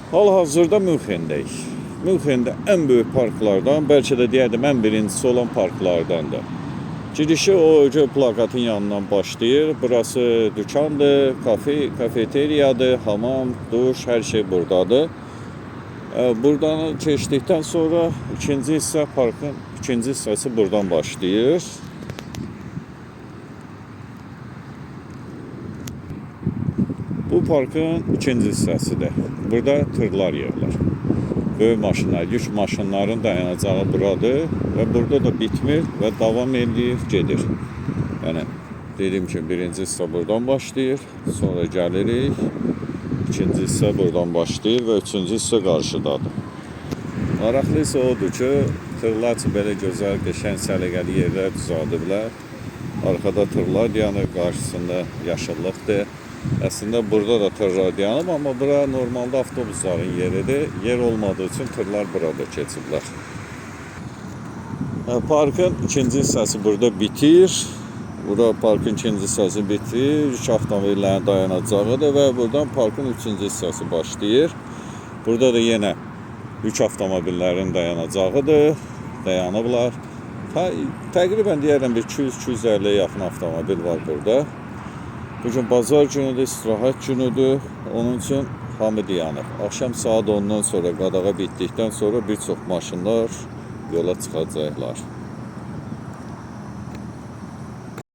Hal-hazırda Münxendəyik. Münxendə ən böyük parklardan, bəlkə də deyərdim ən birincisi olan parklardandır. Girişi o öcə plakatın yanından başlayır. Burası dükandır, kafeteriyadır, hamam, duş, hər şey buradadır. Buradan keçdikdən sonra ikinci hissə, parkın ikinci hissəsi buradan başlayır. Bu parkın ikinci hissəsidir. Burada tırlar yığılır. Böyük maşınlar, yük maşınların dayanacağı buradır və burada da bitmir və davam edir, gedir. Yəni, dediyim kimi birinci hissə buradan başlayır, sonra gəlirik. İkinci hissə buradan başlayır və üçüncü hissə qarşıdadır. Maraqlı isə odur ki, tırlar üçün belə gözəl, qəşəng, səliqəli yerlər düzəldirlər. Arkada tırlar dayanır, qarşısında yaşıllıqdır. Əslində burada da tırlar dayanıb, amma bura normalda avtobusların yeridir. Yer olmadığı üçün tırlar burada keçiblər. Parkın ikinci hissəsi burada bitir. Burada parkın ikinci hissəsi bitir. Yük avtomobillərin dayanacağıdır və buradan parkın üçüncü hissəsi başlayır. Burada da yenə yük avtomobillərin dayanacağıdır. Dayanıblar. Təqribən deyərəm 200-250'ye yaxın avtomobil var burada. Bugün bazar günüdür, istirahət günüdür. Onun üçün hamı dayanır. Akşam saat 10'dan sonra qadağa bitdikdən sonra bir çox maşınlar yola çıxacaqlar.